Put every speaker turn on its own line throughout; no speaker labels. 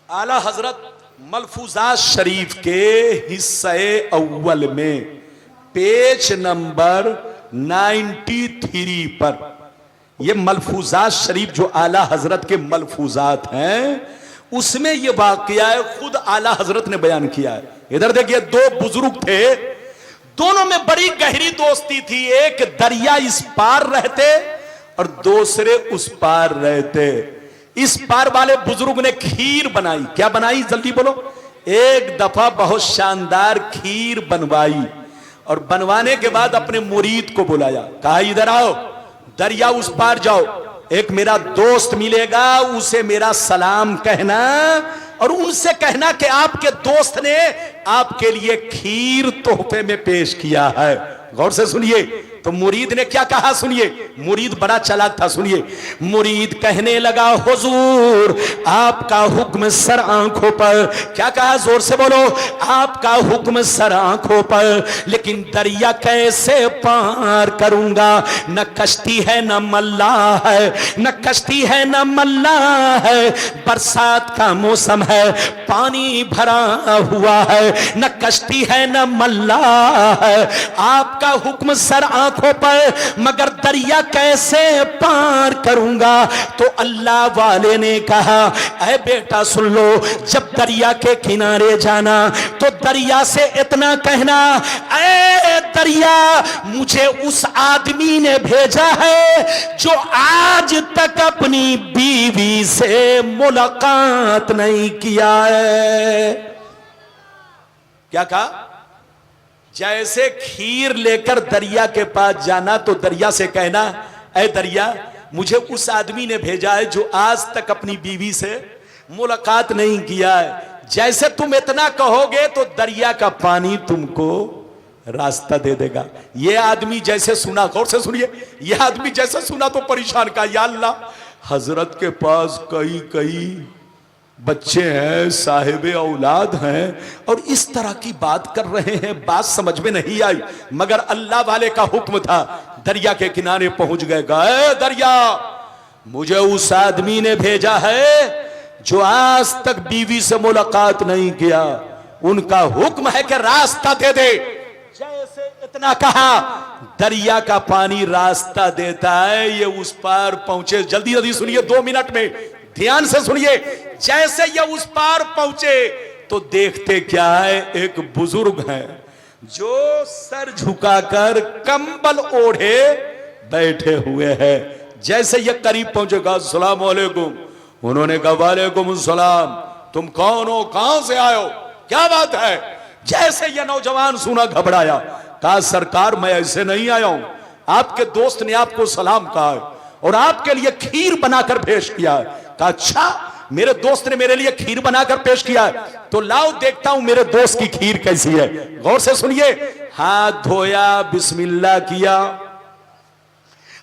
आला हजरत मलफूजात शरीफ के हिस्से अव्वल में पेज नंबर 93 पर ये मलफूजात शरीफ जो आला हजरत के मलफूजात हैं उसमें ये वाकया खुद आला हजरत ने बयान किया है। इधर देखिए, दो बुजुर्ग थे, दोनों में बड़ी गहरी दोस्ती थी। एक दरिया इस पार रहते और दूसरे उस पार रहते। इस पार वाले बुजुर्ग ने खीर बनाई। क्या बनाई जल्दी बोलो। एक दफा बहुत शानदार खीर बनवाई और बनवाने के बाद अपने मुरीद को बुलाया, कहा इधर आओ, दरिया उस पार जाओ, एक मेरा दोस्त मिलेगा, उसे मेरा सलाम कहना और उनसे कहना कि आपके दोस्त ने आपके लिए खीर तोहफे में पेश किया है। गौर से सुनिए। तो मुरीद ने क्या कहा सुनिए, मुरीद बड़ा चालाक था, सुनिए। मुरीद कहने लगा, हुजूर आपका हुक्म सर आंखों पर। क्या कहा, जोर से बोलो, आपका हुक्म सर आंखों पर, लेकिन दरिया कैसे पार करूंगा। न कश्ती है न मल्ला है, न कश्ती है न मल्ला है, बरसात का मौसम है, पानी भरा हुआ है, न कश्ती है न मल्ला है, आपका हुक्म सर आंखों पर, मगर दरिया कैसे पार करूंगा। तो अल्लाह वाले ने कहा, ऐ बेटा सुन लो, जब दरिया के किनारे जाना तो दरिया से इतना कहना, ऐ दरिया मुझे उस आदमी ने भेजा है जो आज तक अपनी बीवी से मुलाकात नहीं किया है। क्या कहा, जैसे खीर लेकर दरिया के पास जाना तो दरिया से कहना, ऐ दरिया मुझे उस आदमी ने भेजा है जो आज तक अपनी बीवी से मुलाकात नहीं किया है। जैसे तुम इतना कहोगे तो दरिया का पानी तुमको रास्ता दे देगा। ये आदमी जैसे सुना, गौर से सुनिए, यह आदमी जैसे सुना तो परेशान, का या अल्लाह हजरत के पास कई कई बच्चे हैं, साहिबे औलाद हैं और इस तरह की बात कर रहे हैं, बात समझ में नहीं आई। मगर अल्लाह वाले का हुक्म था, दरिया के किनारे पहुंच गए। गए दरिया, मुझे उस आदमी ने भेजा है जो आज तक बीवी से मुलाकात नहीं किया, उनका हुक्म है कि रास्ता दे दे। जैसे इतना कहा, दरिया का पानी रास्ता देता है, ये उस पार पहुंचे। जल्दी जल्दी सुनिए, 2 मिनट में ध्यान से सुनिए। जैसे ये उस पार पहुंचे तो देखते क्या है, एक बुजुर्ग है जो सर झुकाकर कंबल ओढ़े बैठे हुए हैं। जैसे ये करीब पहुंचेगा, अस्सलाम वालेकुम, उन्होंने कहा वालेकुम सलाम, तुम कौन हो, कहां से आए हो, क्या बात है। जैसे ये नौजवान सुना घबराया, कहा सरकार मैं ऐसे नहीं आया हूं, आपके दोस्त ने आपको सलाम कहा है और आपके लिए खीर बनाकर पेश किया है। कहा अच्छा, मेरे दोस्त ने मेरे लिए खीर बनाकर पेश किया है, तो लाओ देखता हूं मेरे दोस्त की खीर कैसी है। गौर से सुनिए, हाथ धोया, बिस्मिल्लाह किया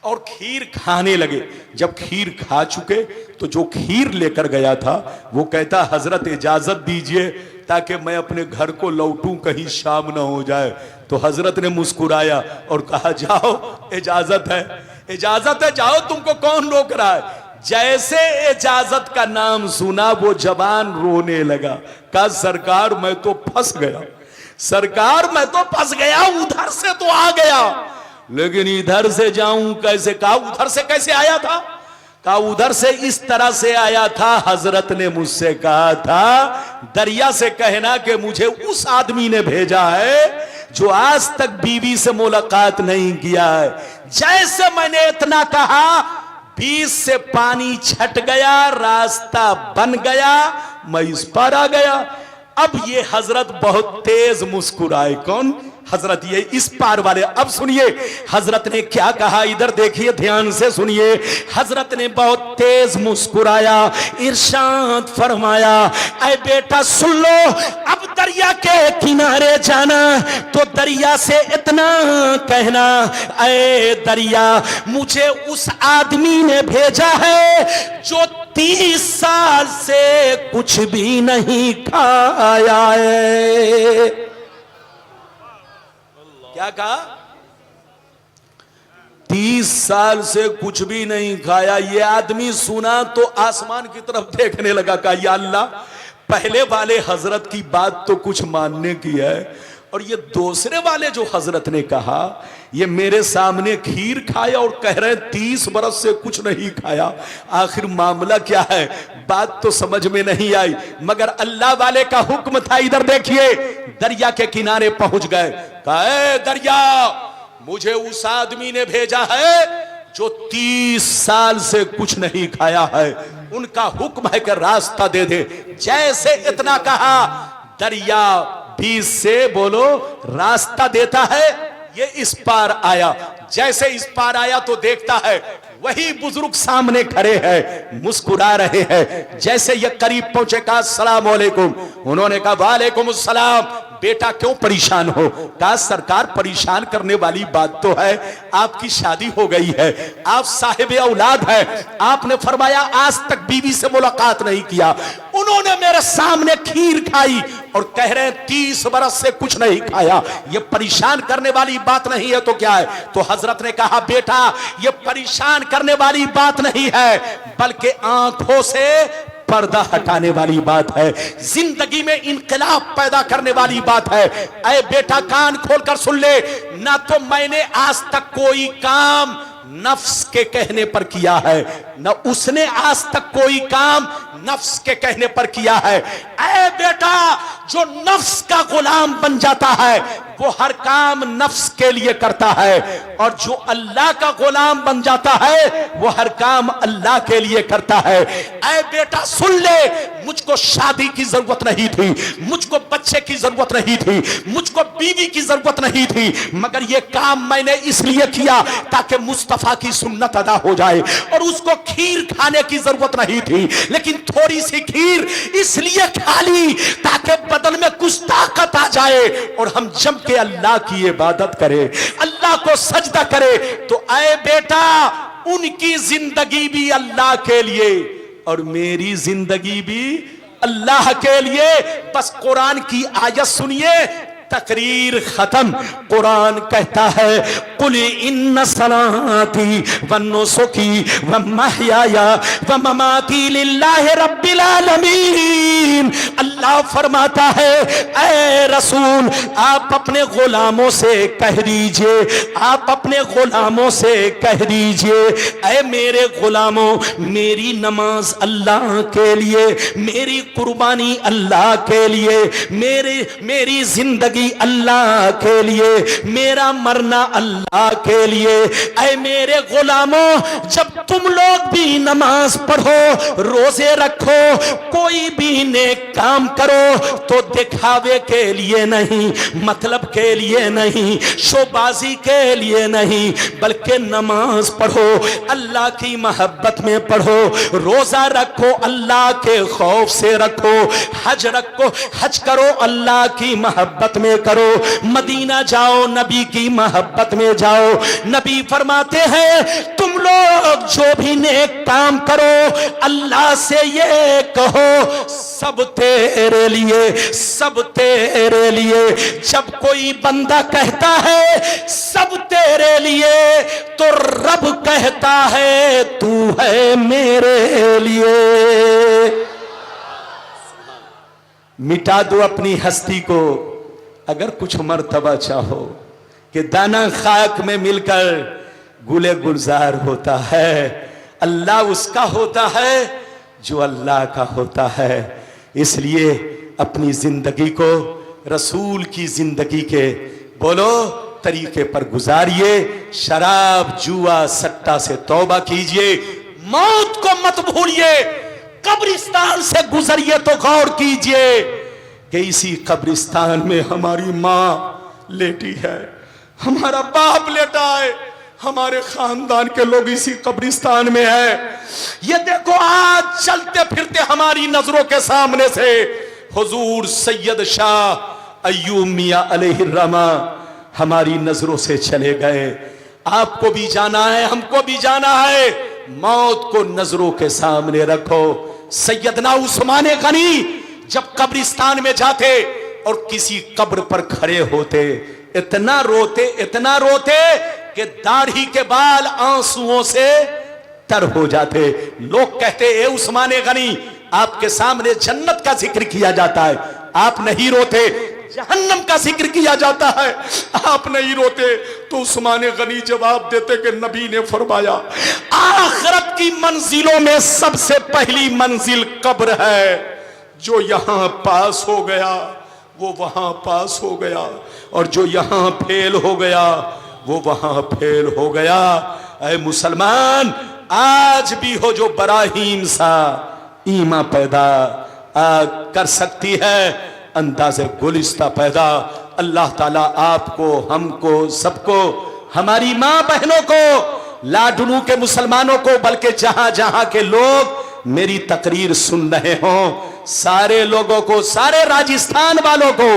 और खीर खाने लगे। जब खीर खा चुके तो जो खीर लेकर गया था वो कहता, हजरत इजाजत दीजिए ताकि मैं अपने घर को लौटूं, कहीं शाम ना हो जाए। तो हजरत ने मुस्कुराया और कहा, जाओ, इजाजत है, इजाजत है, जाओ, तुमको कौन रोक रहा है। जैसे इजाजत का नाम सुना वो जवान रोने लगा, कहा सरकार मैं तो फंस गया, सरकार मैं तो फंस गया, उधर से तो आ गया लेकिन इधर से जाऊं कैसे। कहा उधर से कैसे आया था, कहा उधर से इस तरह से आया था, हजरत ने मुझसे कहा था दरिया से कहना कि मुझे उस आदमी ने भेजा है जो आज तक बीवी से मुलाकात नहीं किया है। जैसे मैंने इतना कहा, बीच से पानी छट गया, रास्ता बन गया, मैं इस पार आ गया। अब ये हजरत बहुत तेज मुस्कुराए। कौन, हजरत, ये इस पार वाले। अब सुनिए हजरत ने क्या कहा, इधर देखिए, ध्यान से सुनिए। हजरत ने बहुत तेज मुस्कुराया, इरशाद फरमाया, ऐ बेटा सुन लो, अब दरिया के किनारे जाना तो दरिया से इतना कहना, ऐ दरिया मुझे उस आदमी ने भेजा है जो 30 साल से कुछ भी नहीं खाया है। क्या कहा, 30 साल से कुछ भी नहीं खाया। ये आदमी सुना तो आसमान की तरफ देखने लगा, कहा या अल्लाह पहले वाले हजरत की बात तो कुछ मानने की है, और ये दूसरे वाले जो हजरत ने कहा, ये मेरे सामने खीर खाया और कह रहे 30 बरस से कुछ नहीं खाया। आखिर मामला क्या है? बात तो समझ में नहीं आई, मगर अल्लाह वाले का हुक्म था। इधर देखिए, दरिया के किनारे पहुंच गए। कहा, ए दरिया, मुझे उस आदमी ने भेजा है जो 30 साल से कुछ नहीं खाया है, उनका हुक्म है कि रास्ता दे दे। जैसे इतना कहा, दरिया बीच से बोलो रास्ता देता है, ये इस पार आया। जैसे इस पार आया तो देखता है वही बुजुर्ग सामने खड़े हैं, मुस्कुरा रहे हैं। जैसे ये करीब पहुंचे, कहा अस्सलाम वालेकुम। उन्होंने कहा वालेकुम अस्सलाम। बेटा क्यों परेशान हो? कहा सरकार, परेशान करने वाली बात तो है, आपकी शादी हो गई है, आप साहिब औलाद है। आपने फरमाया आज तक बीवी से मुलाकात नहीं किया। उन्होंने मेरे सामने खीर खाई और कह रहे 30 बरस से कुछ नहीं खाया। ये परेशान करने वाली बात नहीं है तो क्या है? तो हजरत ने कहा बेटा, ये परेशान करने वाली बात नहीं है, बल्कि आंखों से पर्दा हटाने वाली बात है, जिंदगी में इनकलाब पैदा करने वाली बात है। ऐ बेटा, कान खोलकर सुन ले, ना तो मैंने आज तक कोई काम नफ्स के कहने पर किया है, न उसने आज तक कोई काम नफ्स के कहने पर किया है। ऐ बेटा, जो नफ्स का गुलाम बन जाता है वो हर काम नफ्स के लिए करता है, और जो अल्लाह का गुलाम बन जाता है वो हर काम अल्लाह के लिए करता है। ऐ बेटा सुन ले, मुझको शादी की जरूरत नहीं थी, मुझको बच्चे की जरूरत नहीं थी, मुझको बीवी की जरूरत नहीं थी, मगर ये काम मैंने इसलिए किया ताकि मुस्तफा की सुन्नत अदा हो जाए। और उसको खीर खाने की जरूरत नहीं थी, लेकिन थोड़ी सी खीर इसलिए खा ली ताकि बदन में कुछ ताकत आ जाए और हम जम के अल्लाह की इबादत करें, अल्लाह को सजदा करें। तो ऐ बेटा, उनकी जिंदगी भी अल्लाह के लिए और मेरी जिंदगी भी अल्लाह के लिए। बस कुरान की आयत सुनिए, तकरीर खत्म। कुरान कहता है कुल इन्ना सलाती व नुसुकी व महयाया व ममाती लिल्लाहि रब्बिल आलमीन। अल्लाह फरमाता है, ऐ रसूल, आप अपने गुलामों से कह दीजिए, आप अपने गुलामों से कह दीजिए, ऐ मेरे गुलामों, मेरी नमाज अल्लाह के लिए, मेरी कुर्बानी अल्लाह के लिए, मेरी जिंदगी अल्लाह के लिए, मेरा मरना अल्लाह के लिए। ऐ मेरे गुलामों, जब तुम लोग भी नमाज पढ़ो, रोजे रखो, कोई भी नेक काम करो, तो दिखावे के लिए नहीं, मतलब के लिए नहीं, शोबाजी के लिए नहीं, बल्कि नमाज पढ़ो, अल्लाह की मोहब्बत में पढ़ो, रोजा रखो, अल्लाह के खौफ से रखो, हज रखो, हज करो, अल्लाह की मोहब्बत में करो, मदीना जाओ, नबी की मोहब्बत में जाओ। नबी फरमाते हैं तुम लोग जो भी नेक काम करो, अल्लाह से ये कहो सब तेरे लिए, सब तेरे लिए। जब कोई बंदा कहता है सब तेरे लिए, तो रब कहता है तू है मेरे लिए। मिटा दो अपनी हस्ती को अगर कुछ मर्तबा चाहो, कि दाना खाक में मिलकर गुले गुलजार होता है। अल्लाह उसका होता है जो अल्लाह का होता है। इसलिए अपनी जिंदगी को रसूल की जिंदगी के बोलो तरीके पर गुजारिए। शराब, जुआ, सट्टा से तौबा कीजिए, मौत को मत भूलिए, कब्रिस्तान से गुजरिए तो गौर कीजिए कि इसी कब्रिस्तान में हमारी माँ लेटी है, हमारा बाप लेटा है, हमारे खानदान के लोग इसी कब्रिस्तान में है। ये देखो आज चलते फिरते हमारी नजरों के सामने से हुजूर सैयद शाह अय्यूब मियां अलैहिर्रहमा हमारी नजरों से चले गए। आपको भी जाना है, हमको भी जाना है। मौत को नजरों के सामने रखो। सैयदना उस्मान गनी जब कब्रिस्तान में जाते और किसी कब्र पर खड़े होते, इतना रोते कि दाढ़ी के बाल आंसुओं से तर हो जाते। लोग कहते ए उस्मान गनी, आपके सामने जन्नत का जिक्र किया जाता है, आप नहीं रोते। जहन्नम का जिक्र किया जाता है, आप नहीं रोते। तो उस्मान गनी जवाब देते कि नबी ने फरमाया, आखिरत की मंजिलों में सबसे पहली मंजिल कब्र है। जो यहां पास हो गया वो वहां पास हो गया, और जो यहां फेल हो गया वो वहां फेल हो गया। ऐ मुसलमान, आज भी हो जो बराहीन सा ईमा पैदा कर सकती है, अंदाज़े गुलिस्ता पैदा। अल्लाह ताला आपको, हमको, सबको, हमारी माँ बहनों को, लाडनू के मुसलमानों को, बल्कि जहां जहां के लोग मेरी तकरीर सुन रहे हों, सारे लोगों को, सारे राजस्थान वालों को,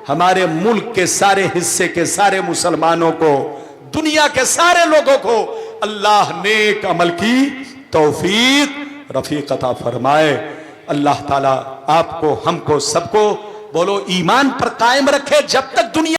हमारे मुल्क के सारे हिस्से के सारे मुसलमानों को, दुनिया के सारे लोगों को अल्लाह नेक अमल की तौफीक रफीक अता फरमाए। अल्लाह ताला आपको, हमको, सबको बोलो ईमान पर कायम रखे जब तक दुनिया